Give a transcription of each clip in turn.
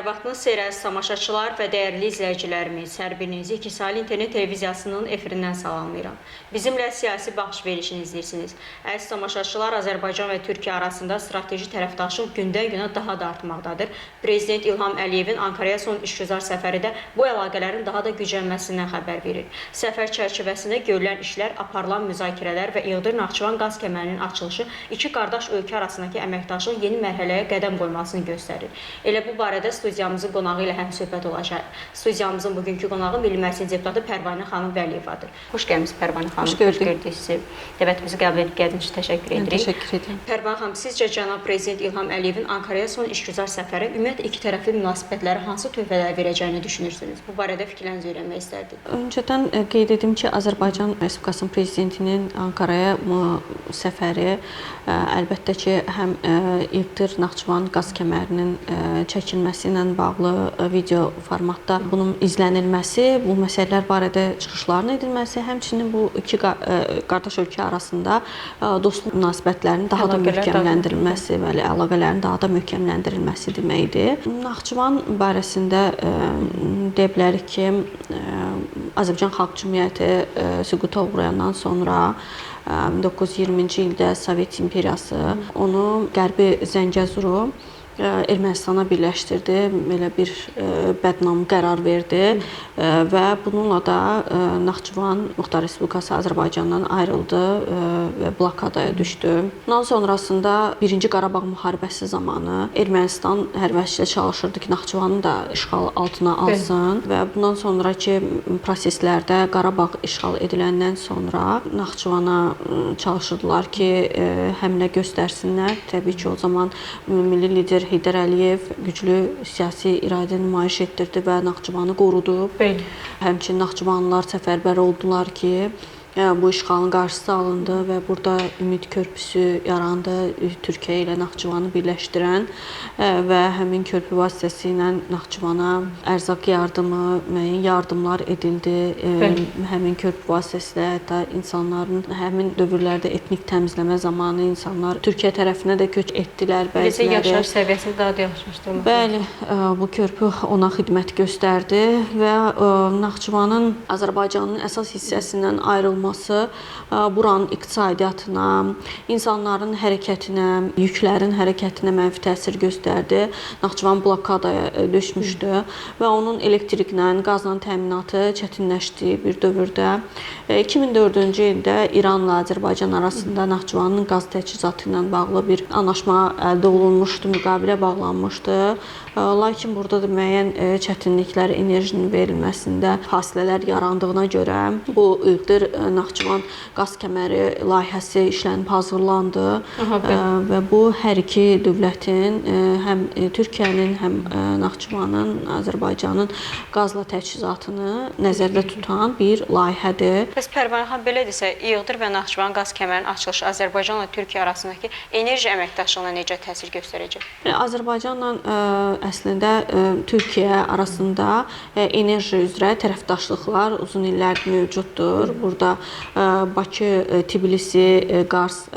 Hər vaxtınız xeyir əziz tamaşaçılar və dəyərli izləyicilərimiz. Hər birinizi İkisaylı İnternet Televiziyasının efirindən salamlayıram. Bizimlə siyasi baxış verişini izləyirsiniz. Əziz tamaşaçılar, Azərbaycan və Türkiyə arasında strateji tərəfdaşlıq gündən-günə daha da artmaqdadır. Prezident İlham Əliyevin Ankaraya son işgüzar səfəri də bu əlaqələrin daha da güclənməsindən xəbər verir. Səfər çərçivəsində görülən işlər, aparılan müzakirələr və İğdır-Naxçıvan qaz kəmərinin açılışı iki qardaş ölkə arasındakı əməkdaşlığın yeni mərhələyə qədəm qoymasını göstərir. Elə bu barədə studiyamızın qonağı ilə həmsöhbət olacaq. Studiyamızın bugünkü qonağı Milli Məclisin deputatı Pərvanə xanım Vəliyevadır. Xoş gəlmisiniz Pərvanə xanım. Xoş gördük. Sizi. Dəvətimizi qəbul edib gəldiyiniz üçün təşəkkür edirik. Təşəkkür edirəm. Pərvanə xanım, sizcə cənab prezident İlham Əliyevin Ankaraya son işgüzar səfəri ümumiyyətlə iki tərəfli münasibətlərə hansı töhfələr verəcəyini düşünürsünüz? Bu barədə fikirlərinizi öyrənmək istərdik. Öncədən qeyd edim ki, Azərbaycan Respublikasının prezidentinin Ankaraya səfəri əlbəttə ki, həm İğdır-Naxçıvan qaz kəmərinin çəkilməsi ilə bağlı video formatda bunun izlənilməsi, bu məsələlər barədə çıxışların edilməsi, həmçinin bu iki qardaş ölkə arasında dostluq münasibətlərinin daha da möhkəmləndirilməsi və əlaqələrin daha da möhkəmləndirilməsi deməkdir. Naxçıvan barəsində deyə bilərik ki, Azərbaycan Xalq Cümhuriyyəti süquta uğrayandan sonra 1920-ci ildə Sovet İmperiyası onu Qərbi Zəngəzuru Ermənistana birləşdirdi, belə bir bədnam qərar verdi və bununla da Naxçıvan Muxtar Respublikası Azərbaycandan ayrıldı və blokadaya düşdü. Bundan sonrasında 1-ci Qarabağ müharibəsi zamanı Ermənistan hər vəchlə çalışırdı ki, Naxçıvanı da işğal altına alsın və bundan sonraki proseslərdə Qarabağ işğal ediləndən sonra Naxçıvana çalışırdılar ki, həmlə göstərsinlər. Təbii ki, o zaman milli lider Heydər Əliyev güclü siyasi iradə nümayiş etdirdi və Naxçıvanı qorudu. Bəli. Həmçinin Naxçıvanlılar səfərbər oldular ki, bu işğalın qarşısı alındı və burada Ümid Körpüsü yarandı, Türkiyə ilə Naxçıvanı birləşdirən və həmin körpü vasitəsilə Naxçıvana ərzaq yardımı, müəyyən yardımlar edildi. Həmin körpü vasitəsilə hətta insanların həmin dövrlərdə etnik təmizləmə zamanı insanlar Türkiyə tərəfinə də köç etdilər. Bəziləri yaşayış səviyyəsini daha da yaxşılaşdırmaq. Bəli, bu körpü ona xidmət göstərdi və Naxçıvanın Azərbaycanın əsas hissəsindən ayrılması buranın iqtisadiyyatına, insanların hərəkətinə, yüklərin hərəkətinə mənfi təsir göstərdi. Naxçıvan blokadaya düşmüşdü və onun elektriklə, qazla təminatı çətinləşdiyi bir dövrdə 2004-cü ildə İranla Azərbaycan arasında Naxçıvanın qaz təchizatı ilə bağlı bir anlaşma əldə olunmuşdu, müqavilə bağlanmışdı. Lakin burada da müəyyən çətinliklər, enerjinin verilməsində fasilələr yarandığına görə bu İğdır-Naxçıvan qaz kəməri layihəsi işlənib hazırlandı və bu hər iki dövlətin, həm Türkiyənin, həm Naxçıvanın, Azərbaycanın qazla təchizatını nəzərdə tutan bir layihədir. Bəs Pərvanə xanım, belədirsə, İğdır və Naxçıvan qaz kəmərinin açılışı Azərbaycanla Türkiyə arasındakı enerji əməkdaşlığına necə təsir göstərəcək? Azərbaycanla əslində Türkiyə arasında enerji üzrə tərəfdaşlıqlar uzun illərdir mövcuddur. Burada Bakı-Tbilisi qaz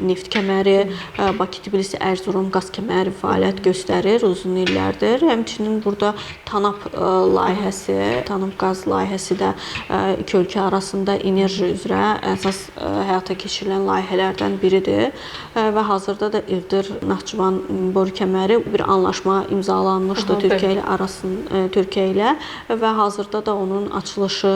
neft kəməri, Bakı-Tbilisi-Ərzurum qaz kəməri fəaliyyət göstərir uzun illərdir. Həmçinin burada TANAP layihəsi, TANAP qaz layihəsi də iki ölkə arasında enerji üzrə əsas həyata keçirilən layihələrdən biridir və hazırda da İğdır-Naxçıvan boru kəməri bir anlaşma imzalanmışdı Türkiyə ilə və hazırda da onun açılışı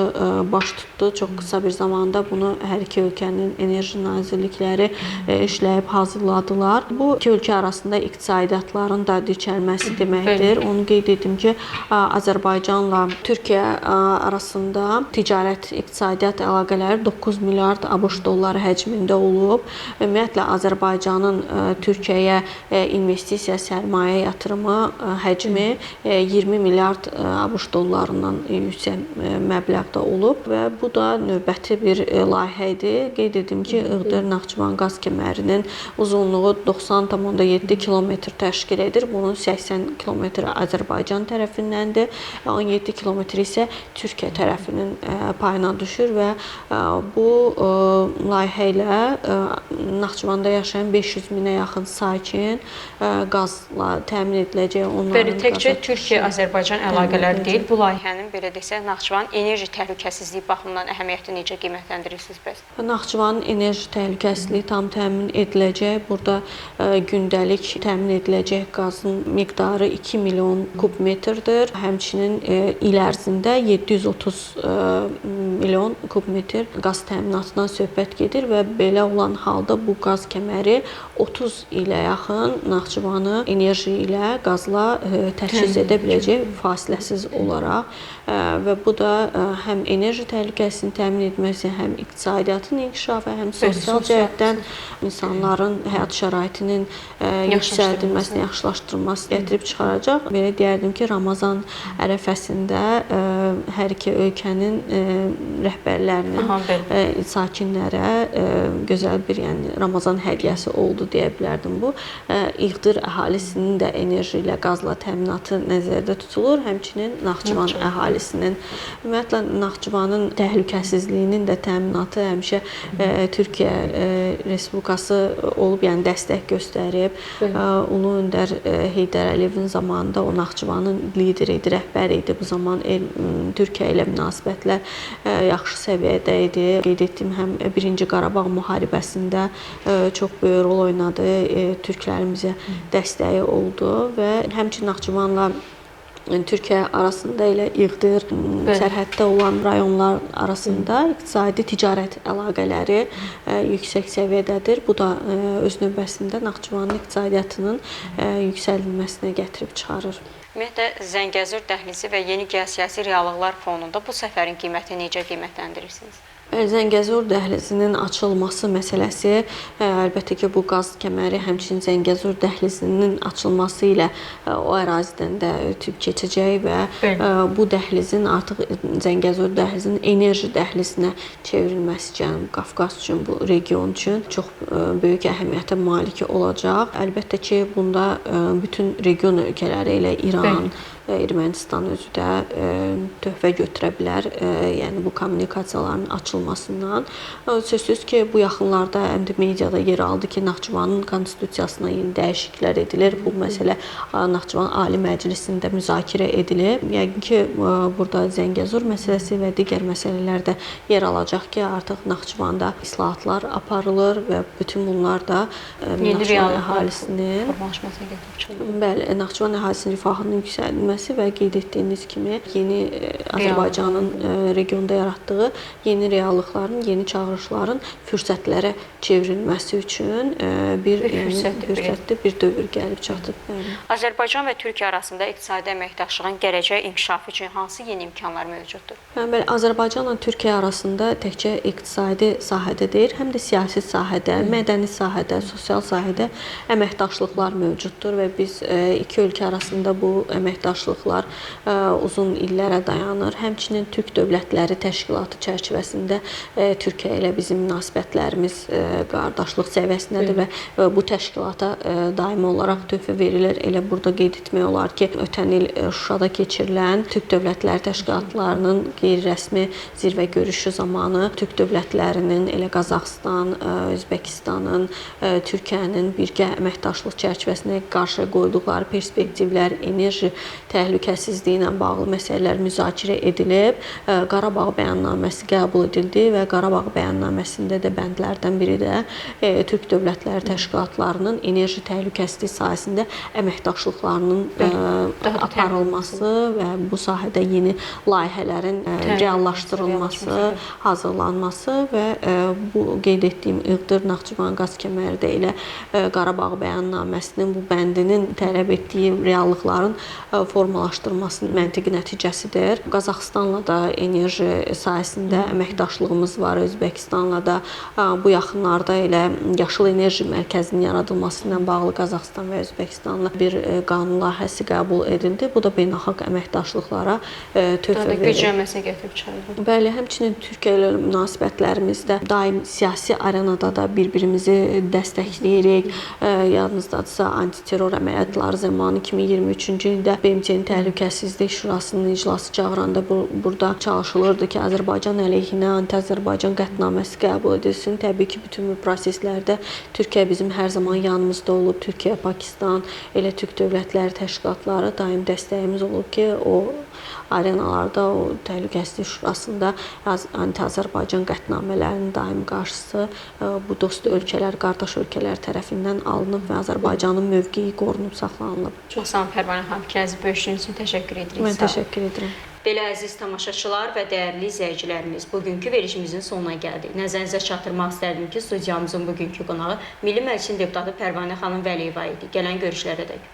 baş tutdu. Çox qısa bir zamanda bunu hər iki ölkənin enerji nazirlikləri işləyib hazırladılar. Bu iki ölkə arasında iqtisadiyyatların da dirçəlməsi deməkdir. Onu qeyd edim ki, Azərbaycanla Türkiyə arasında ticarət, iqtisadiyyat əlaqələri 9 milyard ABŞ dolları həcmində olub. Ümumiyyətlə Azərbaycanın Türkiyəyə investisiya, sərmayə yatırımı həcmi 20 milyard ABŞ dollarından yüksək məbləğdə olub və bu da növbəti mütəmadi bir layihə idi. Qeyd edim ki, İğdır-Naxçıvan qaz kəmərinin uzunluğu 90,7 kilometr təşkil edir. Bunun 80 kilometri Azərbaycan tərəfindəndir, 17 kilometr isə Türkiyə tərəfinin payına düşür və bu layihə ilə Naxçıvanda yaşayan 500 minə yaxın sakin qazla təmin ediləcək. Bəli, təkcə Türkiyə-Azərbaycan əlaqələri deyil, bu layihənin belə desək Naxçıvanın enerji təhlükəsizliyi baxımından əhəmiyyətini necə qiymətləndirirsiniz bəs? Naxçıvanın enerji təhlükəsizliyi tam təmin ediləcək. Burada gündəlik təmin ediləcək qazın miqdarı 2 milyon kub metrdir. Həmçinin il ərzində 730 milyon kub metr qaz təminatından söhbət gedir və belə olan halda bu qaz kəməri 30 ilə yaxın Naxçıvanı enerji ilə, qazla təchiz edə biləcək fasiləsiz olaraq və bu da həm enerji təhlükəsini təmin etməsi, həm iqtisadiyyatın inkişafı, həm sosial cəhətdən insanların həyat şəraitinin yüksəldilməsinə, yaxşılaşdırılması gətirib çıxaracaq. Belə deyərdim ki, Ramazan ərəfəsində hər iki ölkənin rəhbərlərinin sakinlərə gözəl bir, yəni Ramazan hədiyyəsi oldu deyə bilərdim bu. İğdır əhalisinin də enerji ilə, qazla təminatı nəzərdə tutulur. Həmçinin Naxçıvan əhalisinin, ümumiyyətlə Naxçıvanın təhlükəsizliyinin də təminatı həmişə Türkiyə Respublikası olub, yəni dəstək göstərib. Ulu öndər Heydər Əliyevin zamanında o Naxçıvanın lideri idi, rəhbəri idi. Bu zaman Türkiyə ilə münasibətlər yaxşı səviyyədə idi. Qeyd etdiyim həm 1-ci Qarabağ müharibəsində çox böyük rol oynadı, türklərimizə dəstəyi oldu və həmçinin Naxçıvanla Türkiyə arasında ilə İğdır, sərhəddə olan rayonlar arasında iqtisadi ticarət əlaqələri yüksək səviyyədədir. Bu da öz növbəsində Naxçıvanın iqtisadiyyatının yüksəldilməsinə gətirib çıxarır. Ümumiyyətlə, Zəngəzur dəhlizi və yeni geosiyasi reallıqlar fonunda bu səfərin qiymətini necə qiymətləndirirsiniz? Zəngəzur dəhlizinin açılması məsələsi, əlbəttə ki, bu qaz kəməri həmçinin Zəngəzur dəhlizinin açılması ilə o ərazidən də ötüb keçəcək və bu dəhlizin artıq Zəngəzur dəhlizinin enerji dəhlizinə çevrilməsi Cənubi Qafqaz üçün, bu region üçün çox böyük əhəmiyyətə malik olacaq. Əlbəttə ki, bunda bütün region ölkələri ilə İran, Ermənistan özü də töhfə götürə bilər, yəni bu kommunikasiyaların açılmasından. Sözsüz ki, bu yaxınlarda həm də mediada yer aldı ki, Naxçıvanın konstitusiyasına yeni dəyişikliklər edilir. Bu məsələ Naxçıvan Ali Məclisində müzakirə edilib. Yəqin ki, burada Zəngəzur məsələsi və digər məsələlər də yer alacaq ki, artıq Naxçıvanda islahatlar aparılır və bütün bunlar da Naxçıvan əhalisinin Naxçıvan əhalisinin rifahının yüksəldilməsi və qeyd etdiyiniz kimi yeni Azərbaycanın regionda yaratdığı yeni reallıqların, yeni çağırışların fürsətlərə çevrilməsi üçün bir fürsətli bir dövr gəlib çatıb. Azərbaycan və Türkiyə arasında iqtisadi əməkdaşlığın gələcək inkişafı üçün hansı yeni imkanlar mövcuddur? Bəli, Azərbaycanla Türkiyə arasında təkcə iqtisadi sahədə deyil, həm də siyasi sahədə, mədəni sahədə, sosial sahədə əməkdaşlıqlar mövcuddur və biz iki ölkə arasında bu əməkdaşlıqlar uzun illərə dayanır. Həmçinin Türk Dövlətləri Təşkilatı çərçivəsində Türkiyə ilə bizim münasibətlərimiz qardaşlıq səviyyəsindədir və bu təşkilata daimi olaraq töhfə verilir. Elə burada qeyd etmək olar ki, ötən il Şuşada keçirilən Türk Dövlətləri Təşkilatlarının qeyri-rəsmi zirvə görüşü zamanı Türk dövlətlərinin, elə Qazaxıstan, Özbəkistanın, Türkiyənin birgə əməkdaşlıq çərçivəsində qarşıya qoyduqları perspektivlər, enerji təhlükəsizliyi ilə bağlı məsələlər müzakirə edilib. Qarabağ bəyannaməsi qəbul edildi və Qarabağ bəyannaməsində də bəndlərdən biri də Türk Dövlətləri Təşkilatlarının enerji təhlükəsizliyi sahəsində əməkdaşlıqlarının aparılması və bu sahədə yeni layihələrin reallaşdırılması, hazırlanması və bu qeyd etdiyim İğdır-Naxçıvan qaz kəməri də elə Qarabağ bəyannaməsinin bu bəndinin tələb etdiyi reallıqların formalaşdırılması formalaşdırılmasının məntiqi nəticəsidir. Qazaxıstanla da enerji sahəsində əməkdaşlığımız var. Özbəkistanla da bu yaxınlarda elə yaşıl enerji mərkəzinin yaradılması ilə bağlı Qazaxıstan və Özbəkistanla bir qanun layihəsi qəbul edildi. Bu da beynəlxalq əməkdaşlıqlara töhfə verir. Güclənməsə gətirib çıxarır. Bəli, həmçinin Türkiyə ilə münasibətlərimizdə daim siyasi arenada da bir-birimizi dəstəkləyirik. Yadınızdadırsa, antiterror əməliyyatları zamanı 2023-cü ildə BMT-nin Təhlükəsizlik Şurasının iclası çağıranda burada çalışılırdı ki, Azərbaycan əleyhinə anti-Azərbaycan qətnaməsi qəbul edilsin. Təbii ki, bütün bu proseslərdə Türkiyə bizim hər zaman yanımızda olub. Türkiyə, Pakistan, elə Türk dövlətləri təşkilatları daim dəstəyimiz olub ki, o arenalarda, o Təhlükəsizlik Şurasında anti-Azərbaycan qətnamələrinin daim qarşısı bu dost ölkələr, qardaş ölkələr tərəfindən alınıb və Azərbaycanın mövqeyi qorunub saxlanılıb. Çox sağ olun Pərvanə xanım, fikrinizi bölüşdüyünüz üçün təşəkkür edirik. Mən təşəkkür edirəm. Belə əziz tamaşaçılar və dəyərli izləyicilərimiz, bugünkü verilişimizin sonuna gəldik. Nəzərinizə çatdırmaq istərdim ki, studiyamızın bugünkü qonağı Milli Məclisin deputatı Pərvanə xanım Vəliyeva idi. Gələn görüşlərə dək.